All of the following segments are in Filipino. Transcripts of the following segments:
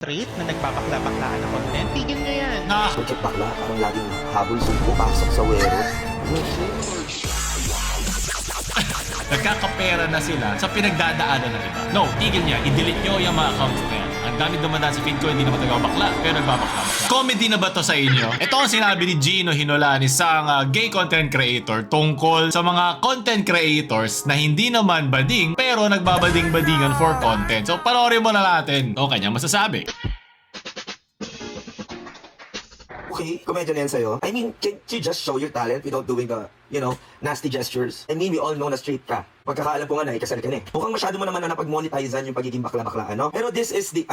Straight na nagbabakla-baklaan ng content, tigil nyo yan. Bakit bakla? Parang laging habol, sumpo, pasok sa wero. Nagkakapera na sila sa pinagdadaanan ng iba. No, tigil niya. I-delete nyo yung mga accounts na yan. Ang dami dumadaan sa feed ko, hindi naman nagbabakla, pero nagbabakla-bakla. Comedy na ba to sa inyo? Ito ang sinabi ni Gino Hinolan, isang gay content creator, tungkol sa mga content creators na hindi naman bading, pero nagbabading-badingan for content. So, panoorin mo na natin. O kanya masasabi. Okay, komedya na yan sa'yo. I mean, can you just show your talent without doing the, nasty gestures? I mean, we all know na straight ka. Pagkakaalam ko nga na, ikasal ka na eh. Mukhang masyado mo naman na napag-monetizan yung pagiging bakla-bakla, Pero this is the,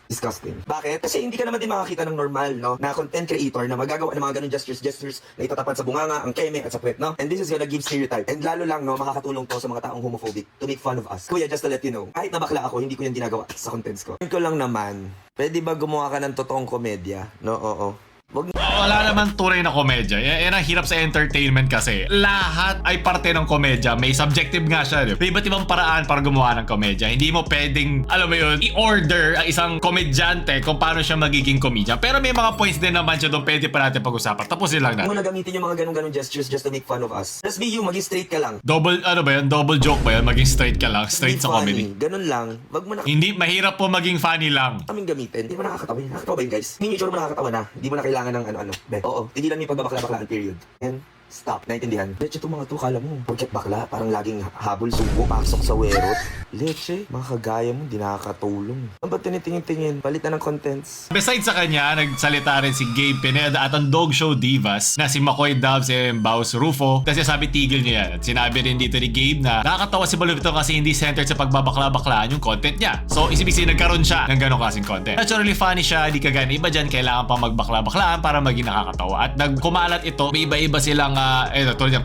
disgusting. Bakit? Kasi hindi ka naman din makakita ng normal, na content creator na magagawa ng mga ganun gestures na itatapat sa bunganga, ang keme, at sa puwet, And this is gonna give stereotype. And lalo lang, makakatulong to sa mga taong homophobic to make fun of us. Kuya, just to let you know, kahit na bakla ako, hindi ko yung ginagawa sa contents ko. Ko lang naman, pwede ba gumawa ka ng totoong komedya? No, oo. Wala naman tunay na komedya. Yan ang hirap sa entertainment kasi. Lahat ay parte ng komedya. May subjective nga siya. May iba't ibang paraan para gumawa ng komedya. Hindi mo pwedeng, alam mo yun, i-order ang isang komedyante kung paano siya magiging komedya. Pero may mga points din naman siya doon pwede pa natin pag-usapan. Tapusin lang na. Huwag mo na gamitin yung mga ganun gestures just to make fun of us. Just be you, maging straight ka lang. Double, double joke ba yun? Maging straight ka lang. Straight sa comedy. Ganun lang. Wag mo na Hindi, mahirap po maging funny lang. kaming gamitin. Hindi mo nakakatawa. Nakakatawa ba yun, guys? Yung itsura mo nakakatawa na. Hindi mo na kailangan ng ano-ano. Oo, tigilan mo yung pagbabakla-baklaan, period. And stop. Naintindihan? Leche, itong mga to, kala mo. Porket bakla, parang laging habol, sumbo, pasok sa werot. Leche, mga kagaya mo, hindi nakakatulong. Ang ba't tinitingin-tingin? Palit na ng contents. Besides sa kanya, nagsalita rin si Gabe Pineda at ang Dog Show Divas na si McCoy Dubs and Baus Rufo. Kasi sabi tigil niya yan. At sinabi rin dito ni Gabe na nakakatawa si Balubito kasi hindi centered sa pagbabakla-baklaan yung content niya. So isibisi nagkaroon siya ng ganong klaseng content. Naturally funny siya, di kagaya ng iba dyan, kailangan pa magbakla-baklaan para maging nakakatawa. At nagkumalat ito, may iba-iba silang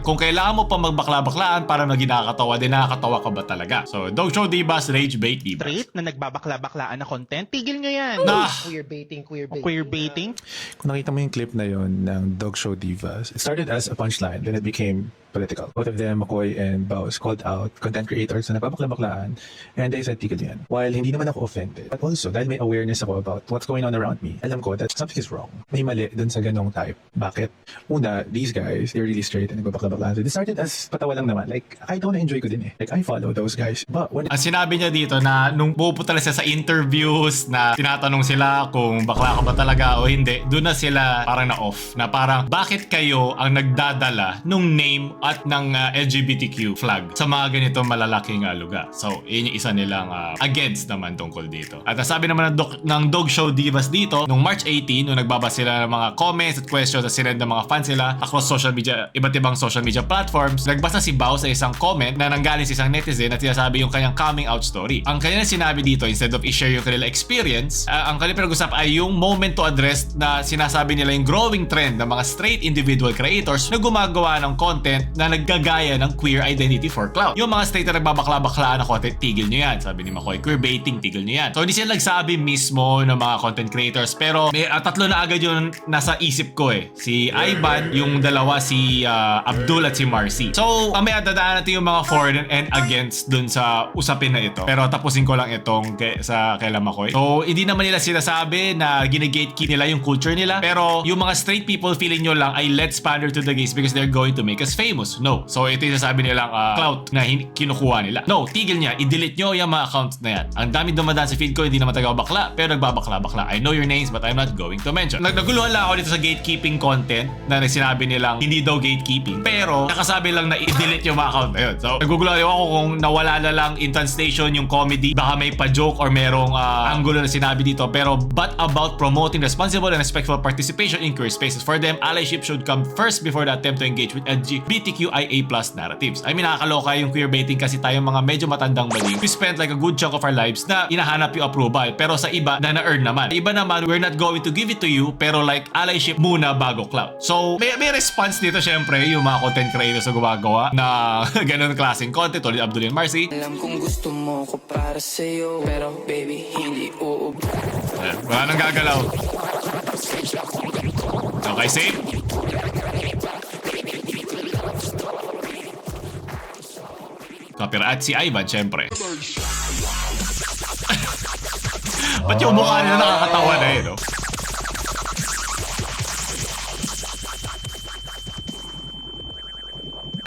kung kailangan mo pa magbakla-baklaan para maging nakakatawa, din nakakatawa ka ba talaga? So Dog Show Divas, Rage Bait Divas. Straight na nagbabakla-baklaan ng content, tigil nyo yan. Queer baiting. Queer baiting? Kung nakita mo yung clip na yon ng Dog Show Divas, it started as a punchline, then it became political. Both of them, McCoy and Baus, called out content creators na nagbabakla-baklaan, and they said, tigil yan. While hindi naman ako offended, but also, dahil may awareness ako about what's going on around me, alam ko that something is wrong. May mali dun sa ganong type. Bakit? Una, these guys, they're really straight and nagbabakla-baklaan. So, they started as patawa lang naman. Like, I don't enjoy ko din eh. Like, I follow those guys. But when Ang sinabi niya dito na nung pupunta na siya sa interviews na tinatanong sila kung bakla ka ba talaga o hindi, doon na sila parang na-off. Na parang, bakit kayo ang nagdadala nung name at ng LGBTQ flag sa mga ganito malalaking lugar? So, yun yung isa nilang against naman tungkol dito. At sabi naman ng Dog Show Divas dito, nung March 18, nung nagbabasa sila ng mga comments at questions at sinend ng mga fans sila across social media, iba't ibang social media platforms, nagbasa si Bao sa isang comment na nanggaling sa isang netizen at sinasabi yung kanyang coming out story. Ang kanya sinabi dito, instead of i-share yung kanila experience, ang kanya pinag-usap ay yung moment to address na sinasabi nila yung growing trend ng mga straight individual creators na gumagawa ng content na naggagaya ng queer identity for clout. Yung mga straight na nagbabakla-baklaan na content, tigil nyo yan. Sabi ni McCoy, queer baiting, tigil nyo yan. So hindi sila nagsabi mismo ng mga content creators, pero may tatlo na agad yung nasa isip ko eh. Si Ivan, yung dalawa si Abdul at si Marcy. So mamaya dadaan natin yung mga for and against dun sa usapin na ito. Pero tapusin ko lang itong sa kaila McCoy. So hindi naman nila sinasabi na gine-gatekeep nila yung culture nila, pero yung mga straight people feeling nyo lang ay let's pander to the gays because they're going to make us famous. No. So ito yung sasabi nilang clout na kinukuha nila. No, tigil niya. I-delete nyo yung mga accounts na yan. Ang dami dumadaan sa feed ko, hindi naman taga-bakla, pero nagbabakla-bakla. I know your names but I'm not going to mention. Naguluhan lang ako dito sa gatekeeping content na sinabi nilang hindi daw gatekeeping. Pero nakasabi lang na i-delete yung mga account na yun. So naguguluhan ako kung nawala na lang in translation yung comedy. Baka may pa-joke or merong angulo na sinabi dito. Pero but about promoting responsible and respectful participation in queer spaces. For them, allyship should come first before the attempt to engage with LGBTQIA+ narratives. I mean, nakakaloka yung queer baiting kasi tayong mga medyo matandang baling. We spent like a good chunk of our lives na hinahanap yung approval. Pero sa iba, na-earn naman. Iba naman, we're not going to give it to you, pero like, allyship muna bago clout. So, may response dito syempre yung mga content creators na gumagawa na ganun klaseng content ulit Abdul and Marcy. Alam kong gusto mo ko para sa'yo, pero baby, hindi Wala nang gagalaw. Okay, safe? Copyright si Ivan, syempre. Ba't yung mukha nila nakakatawa na eh, no?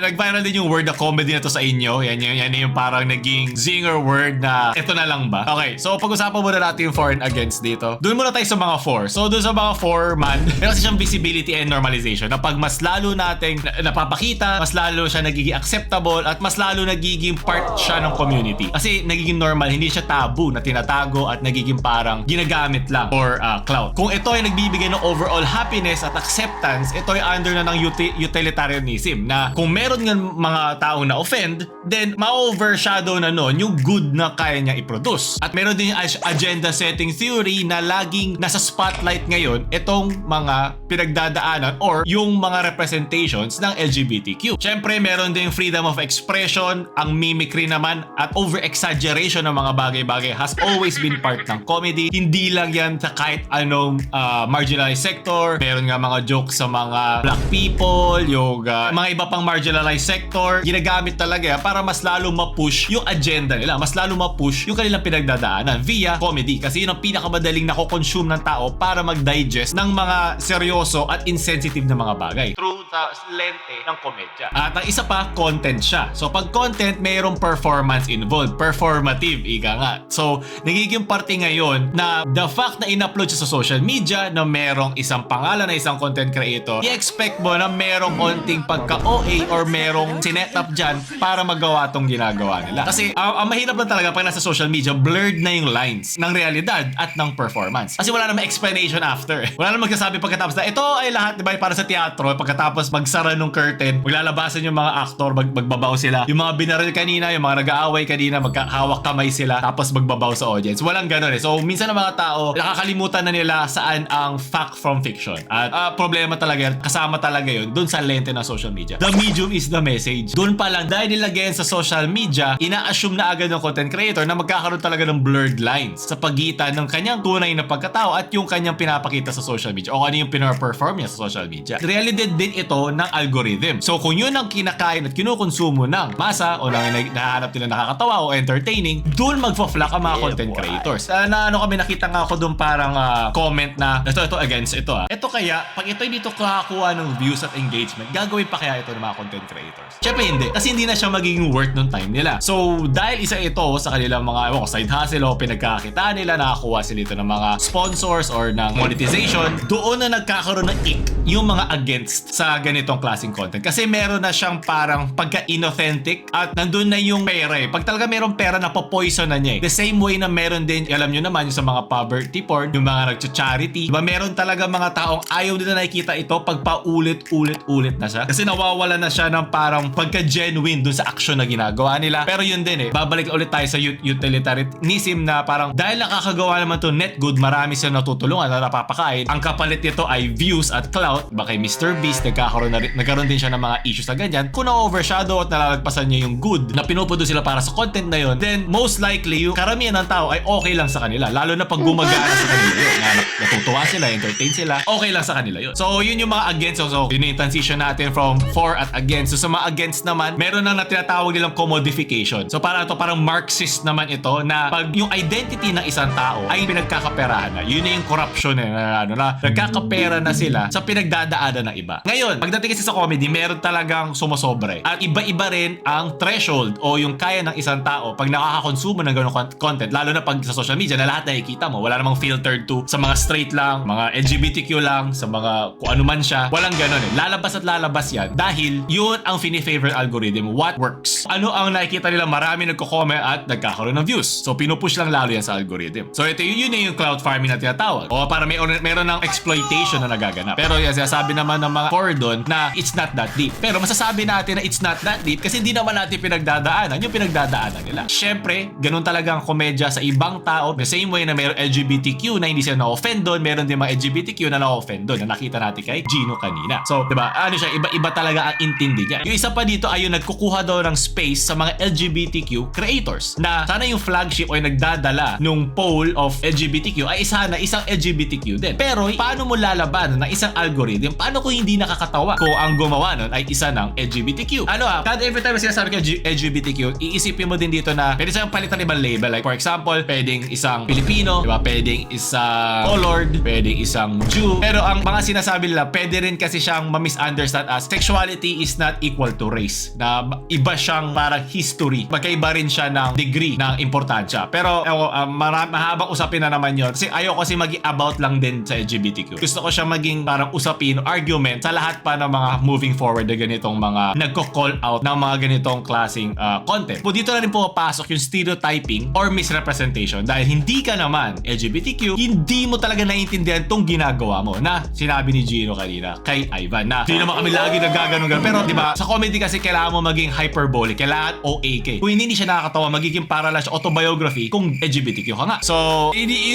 Nag-viral din yung word na comedy na to sa inyo. Yan yung parang naging zinger word na ito na lang ba? Okay, so pag-usapan muna natin yung for and against dito. Doon muna tayo sa mga for. So doon sa mga for man, meron kasi siyang visibility and normalization na pag mas lalo nating napapakita, mas lalo siya nagiging acceptable at mas lalo nagiging part siya ng community. Kasi nagiging normal, hindi siya taboo na tinatago at nagiging parang ginagamit lang for clout. Kung ito ay nagbibigay ng overall happiness at acceptance, ito ay under na ng utilitarianism na kung meron nga mga taong na-offend, then ma-overshadow na nun yung good na kaya niya i-produce. At meron din yung agenda setting theory na laging nasa spotlight ngayon itong mga pinagdadaanan or yung mga representations ng LGBTQ. Siyempre, meron din freedom of expression, ang mimicry naman at over-exaggeration ng mga bagay-bagay has always been part ng comedy. Hindi lang yan sa kahit anong marginalized sector. Meron nga mga jokes sa mga black people, yung mga iba pang marginalized sector, ginagamit talaga para mas lalo ma-push yung agenda nila, mas lalo ma-push yung kanilang pinagdadaanan via comedy kasi yun ang pinakamadaling nako-consume ng tao para mag-digest ng mga seryoso at insensitive na mga bagay through sa lente ng komedya. At ang isa pa, content siya. So pag content, mayroong performance involved, performative, ika nga. So nagiging parte ngayon na the fact na in-upload siya sa social media na merong isang pangalan na isang content creator, i-expect mo na merong konting pagka-OA or merong sinet up dyan para magawa tong ginagawa nila. Kasi ang mahirap na talaga pag nasa social media, blurred na yung lines ng realidad at ng performance. Kasi wala namang explanation after. Wala namang magsasabi pagkatapos na ito ay lahat, di ba, para sa teatro. Pagkatapos magsara nung curtain, maglalabasan yung mga actor, magbabaw sila. Yung mga binaril kanina, yung mga nag-aaway kanina, magkahawak kamay sila, tapos magbabaw sa audience. Walang ganun eh. So minsan ang mga tao, nakakalimutan na nila saan ang fact from fiction. At problema talaga, kasama talaga yun dun sa lente ng social media. The medium is the message. Doon pa lang, dahil nilagyan sa social media, ina-assume na agad ng content creator na magkakaroon talaga ng blurred lines sa pagitan ng kanyang tunay na pagkatao at yung kanyang pinapakita sa social media o ano yung pina-perform niya sa social media. Realidad din ito ng algorithm. So kung yun ang kinakain at kinukonsumo ng masa o nahanap nila nakakatawa o entertaining, doon magfa-flock ang mga content creators. Kami nakita nga ako doon parang comment na ito against ito. Ito kaya, pag ito hindi ito kakakuha ng views at engagement, gagawin pa kaya ito ng mga content creators? Siyempre hindi. Kasi hindi na siya magiging worth ng time nila. So, dahil isa ito sa kanilang mga side hustle o pinagkakita nila, nakakuha sila ito ng mga sponsors or ng monetization, doon na nagkakaroon ng ick yung mga against sa ganitong klaseng content. Kasi meron na siyang parang pagka-inauthentic at nandun na yung pera eh. Pag talaga merong pera, napopoison na niya eh. The same way na meron din, alam nyo naman, yung sa mga poverty porn, yung mga nag-charity. Diba meron talaga mga taong ayaw nila nakikita ito pag paulit-ulit na siya. Kasi nawawala na siya ng parang pagka-genuine dun sa action na ginagawa nila. Pero yun din eh, babalik ulit tayo sa utilitarianism na parang dahil nakakagawa naman to net good, marami silang natutulungan na napapakain. Ang kapalit nito ay views at clout. Baka Mr. Beast, nagkaroon din siya ng mga issues na ganyan. Kung na-overshadow at nalalagpasan niya yung good na pinupudo sila para sa content na yun, then most likely yung karamihan ng tao ay okay lang sa kanila. Lalo na pag gumagana sa kanila yun. Natutuwa sila, entertain sila, okay lang sa kanila yun. So yun yung mga against. So yun yung transition natin from for at against. So sa mga against naman, meron na tinatawag nilang commodification. So parang Marxist naman ito na pag yung identity ng isang tao ay pinagkakaperahan na. Yun na yung corruption na nagkakapera na sila sa pinagdadaanan ng iba. Ngayon, pagdating kasi sa comedy, meron talagang sumosobre. At iba-iba rin ang threshold o yung kaya ng isang tao pag nakakakonsumo ng ganung content. Lalo na pag sa social media na lahat nakikita mo. Wala namang filtered to sa mga straight lang, mga LGBTQ lang, sa mga kung ano man siya. Walang ganun eh. Lalabas at lalabas yan dahil yun ang fini-favorite algorithm. What works? Ano ang nakikita nila? Marami nagko-comment at nagkakaroon ng views. So pinupush lang lalo yan sa algorithm. So ito yun yung cloud farming na tinatawag. O para meron ng exploitation na nagaganap. Pero yan, sabi naman ng mga Fordon na it's not that deep. Pero masasabi natin na it's not that deep kasi hindi naman natin pinagdadaanan yung pinagdadaanan nila. Syempre, ganun talaga ang komedya sa ibang tao. The same way na mayroong LGBTQ na hindi sila na-offend doon, meron din mga LGBTQ na na-offend doon na nakita natin kay Gino kanina. So, diba? Ano siya, iba-iba talaga ang intindi. niya. Yung isa pa dito ay yung nagkukuha daw ng space sa mga LGBTQ creators na sana yung flagship o yung nagdadala nung poll of LGBTQ ay sana isang LGBTQ din. Pero paano mo lalaban ng isang algorithm? Paano kung hindi nakakatawa kung ang gumawa nun ay isa ng LGBTQ? Kada every time sinasabi ko LGBTQ, iisipin mo din dito na pwede siyang palitan ibang label. Like for example, pwedeng isang Pilipino, diba? Pwedeng isang colored, pwedeng isang Jew. Pero ang mga sinasabi nila, pwede rin kasi siyang ma-misunderstand as sexuality is not equal to race. Na iba siyang parang history. Magkaiba rin siya ng degree ng importansya. Pero mahabang usapin na naman yun. Kasi ayoko kasi maging about lang din sa LGBTQ. Gusto ko siya maging parang usapin, argument sa lahat pa ng mga moving forward na ganitong mga nagko-call out ng mga ganitong klaseng content. Kung dito na rin pumapasok yung stereotyping or misrepresentation dahil hindi ka naman LGBTQ, hindi mo talaga naiintindihan tong ginagawa mo na sinabi ni Gino kanina kay Ivan na hindi naman kami lagi nagaganon pero di ba sa comedy kasi kailangan mo maging hyperbolic, kailangan OAK. Kung hindi siya nakakatawa, magiging para lang siya autobiography kung LGBTQ ka nga. So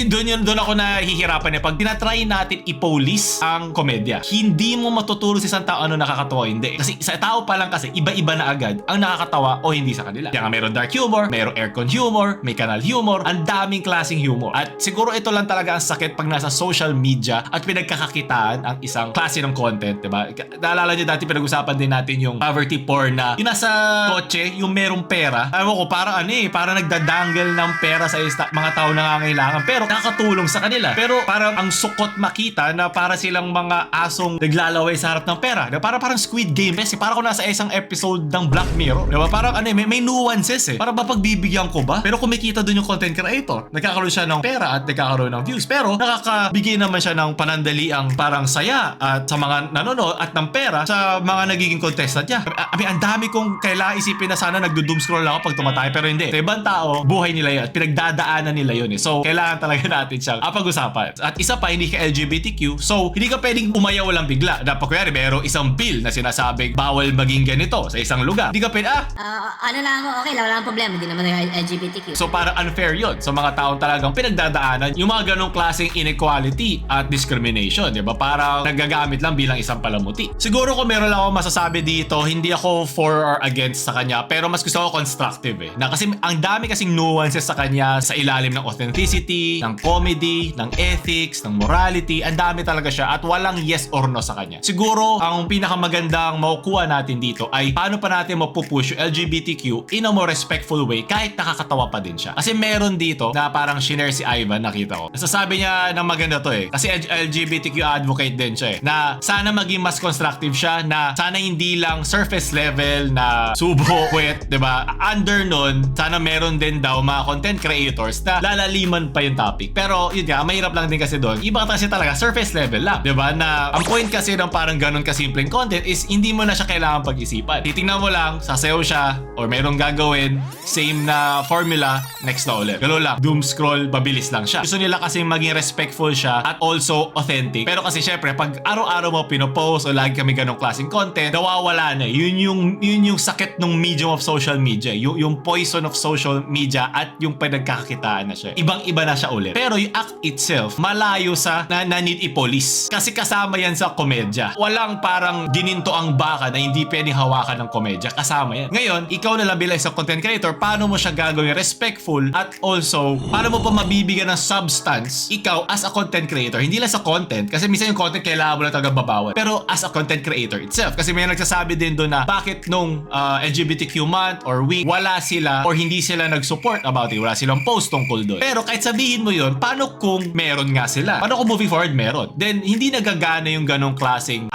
doon ako nahihirapan pag tinatry natin i-police ang komedya. Hindi mo matuturo sa isang tao ano nakakatawa, hindi. Kasi sa tao pa lang kasi iba-iba na agad ang nakakatawa o hindi sa kanila. Kaya nga meron dark humor, meron aircon humor, may kanal humor, ang daming klaseng humor. At siguro ito lang talaga ang sakit pag nasa social media at pinagkakakitaan ang isang klase ng content, diba? Naalala nyo dati pinag-usapan din natin yung poverty porn na yung nasa kotse, yung merong pera. Alam ko, parang parang nagdadangle ng pera sa mga tao nangangailangan pero nakakatulong sa kanila. Pero parang ang sukot makita na para silang mga asong naglalaway sa harap ng pera. Diba? Parang Squid Game kasi parang kung nasa isang episode ng Black Mirror. Diba? Parang may nuances Para ba pagbibigyan ko ba? Pero kumikita dun yung content creator. Nagkakaroon siya ng pera at nagkakaroon ng views. Pero nakakabigay naman siya ng panandaliang parang saya at sa mga nanonood at ng pera sa mga nagiging contestant niya. Ang dami kong kailangan isipin na sana nagdo-doom scroll lang ako pag tumatay pero hindi. Sa ibang tao, buhay nila yun at pinagdadaanan nila yun So, kailangan talaga natin siyang pag-usapan. At isa pa, hindi ka LGBTQ. So, hindi ka pwedeng umayaw lang bigla. Dapat kuyari, mayroong isang bill na sinasabing bawal maging ganito sa isang lugar. Hindi ka pwede, ano lang ako, okay, wala nang problema, hindi naman yung LGBTQ. So parang unfair yun sa mga taong talagang pinagdadaanan yung mga ganong klaseng inequality at discrimination, di ba? Parang nagagamit lang bilang isang palamuti. Siguro kung meron lang ako masasabi dito, hindi ako for or against sa kanya, pero mas gusto ko constructive Na kasi ang dami kasing nuances sa kanya sa ilalim ng authenticity, ng comedy, ng ethics, ng morality, ang dami talaga siya at walang yes or no sa kanya. Siguro ang pinakamagandang makukuha natin dito ay paano pa natin mapupush yung LGBTQ in a more respectful way kahit nakakatawa pa din siya. Kasi meron dito na parang shinare si Ivan, nakita ko. Nasasabi niya na maganda to kasi LGBTQ advocate din siya na sana maging mas constructive siya, na sana hindi lang surface level na subo, kwet, diba? Under nun, sana meron din daw mga content creators na lalaliman pa yung topic. Pero yun nga, mahirap lang din kasi doon. Iba kasi talaga, surface level lang. Diba? Na ang point kasi ng parang ganun kasimpleng content is hindi mo na siya kailangan pag-isipan. Titingnan mo lang, sasayaw siya, or merong gagawin, same na formula, next na ulit. Gano'n lang. Doom scroll, babilis lang siya. Gusto nila kasi maging respectful siya at also authentic. Pero kasi syempre, pag araw-araw mo pinopost o lagi kami ganong klaseng content, nawawala na. Yun yung sakit ng medium of social media. Yung poison of social media at yung pinagkakakitaan na siya. Ibang-iba na siya ulit. Pero yung act itself, malayo sa na need i-police. Kasi kasama yan sa komedya. Walang parang gininto ang baka na hindi pwedeng hawakan ng komedya. Kasama yan. Ngayon, ikaw na lang bilang isang content creator, paano mo siya gagawin respectful at also, paano mo pa mabibigyan ng substance ikaw as a content creator. Hindi lang sa content, kasi minsan yung content kailangan mo lang talaga babawal. Pero as a content creator itself. Kasi may nagsasabi din doon na bakit nung LGBTQ month or week, wala sila or hindi sila nag-support about it. Wala silang post tungkol doon. Pero kahit sabihin mo yun, paano kung meron nga sila? Paano kung moving forward meron? Then, hindi nagagana yung ganong klaseng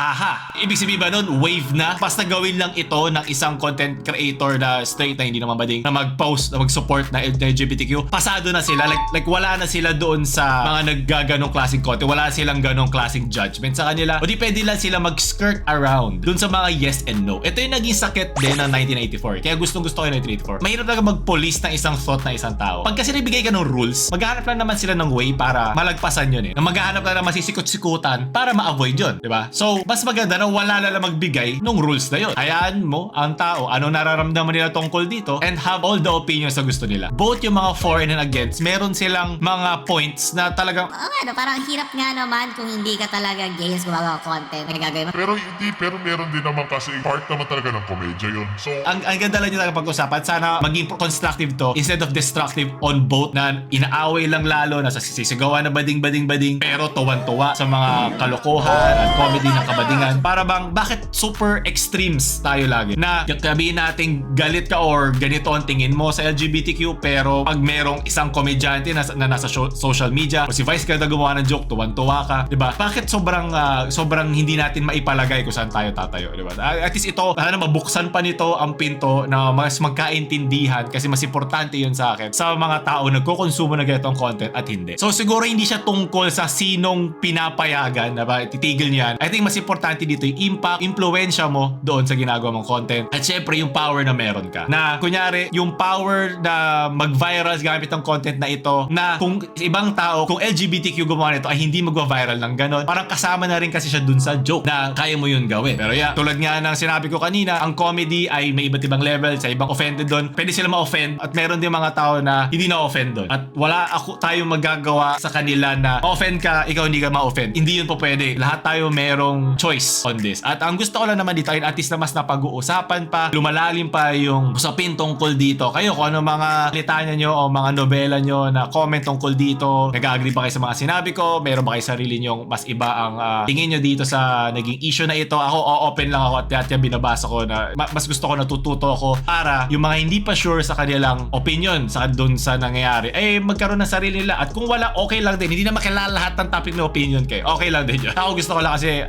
Ibig sabihin ba nun, wave na? Basta gawin lang ito ng isang content creator na straight na hindi naman bading na mag-post, na mag-support na LGBTQ. Pasado na sila. Like wala na sila doon sa mga naggaganong klaseng content. Wala silang ganong klaseng judgment sa kanila. O di pwede lang sila mag-skirt around doon sa mga yes and no. Ito yung naging sakit din ng 1984. Kaya gustong-gusto ko yung 1984. Mahirap talaga mag-police ng isang thought na isang tao. Pag kasi nabigay ka ng rules, maghahanap lang naman sila ng way para malagpasan yun Na maghahanap lang naman sisikot-sikutan para ma-avoid yun. Diba? So, mas maganda na wala na lang magbigay ng rules na yun. Hayaan mo ang tao, ano nararamdaman nila tungkol dito and have all the opinions na gusto nila. Both yung mga for and against, meron silang mga points na talagang Parang hirap nga naman kung hindi ka talaga gays gumagawa content na gagawin mo. Pero meron din naman kasi kasi part naman talaga ng komedya yun. So, Ang ganda lang yung pag-usapan. Sana maging constructive to instead of destructive on both na inaaway lang lalo, nasa sisigawan na bading-bading-bading pero tuwan-tuwa sa mga kalokohan at comedy ng kabadingan. Para bang bakit super extremes tayo lagi? Na sabihin natin galit ka or ganito ang tingin mo sa LGBTQ pero pag merong isang komedyante na nasa social media o si Vice Ganda gumawa ng joke, tuwan-tuwa ka. Diba? Bakit sobrang hindi natin maipalagay kung saan tayo tatayo? Diba? At least ito, sana mabuksan pa nito ang pinto na mas magkaintindihan kasi mas importante yun sa akin sa mga tao nagkukonsumo ng ganitong content at hindi. So siguro hindi siya tungkol sa sinong pinapayagan na ba titigil niyan. I think mas importante dito yung impact, impluwensya mo doon sa ginagawa mong content at syempre yung power na meron ka. Na kunyari yung power na mag-viral gamit ang content na ito na kung ibang tao, kung LGBTQ gumawa nito ay hindi magwa-viral ng ganon. Parang kasama na rin kasi siya dun sa joke na kaya mo yun gawin. Pero yeah, tulad nga ng sinabi ko kanina, ang comedy ay may iba't ibang level, sa ibang offended doon. Pwede sila ma-offend at meron din mga tao na hindi na-offend doon. At wala tayong magagawa sa kanila na ma-offend ka, ikaw hindi ka ma-offend. Hindi yun po pwede. Lahat tayo merong choice on this. At ang gusto ko lang naman dito ay at least na mas napag-uusapan pa, lumalalim pa yung usapin tungkol dito. Kayo kung ano mga litanya nyo o mga nobela nyo na comment tungkol dito, nag-agree ba kayo sa mga sinabi ko? Meron ba kayo sarili nyong mas iba ang tingin nyo dito sa naging issue na ito? Ako, open lang ako at yan binabasa ko na mas gusto ko natututo ako para yung mga hindi pa sure sa kanilang opinion sa doon sa nangyayari ay magkaroon ng sarili nila. At kung wala, okay lang din. Hindi na makilala lahat ng topic na opinion kayo. Okay lang din yun. Ako gusto ko lang kasi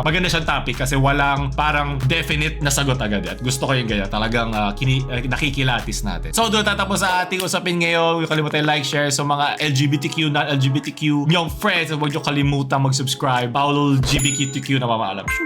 maganda siyang topic kasi walang parang definite na sagot agad. At gusto ko yung ganyan. Talagang nakikilatis natin. So doon tatapos sa ating usapin ngayon. Huwag kalimutan like, share sa mga LGBTQ, non-LGBTQ, yung friends. Huwag nyo kalimutan mag-subscribe. Paolo LGBTQ na mamaalam.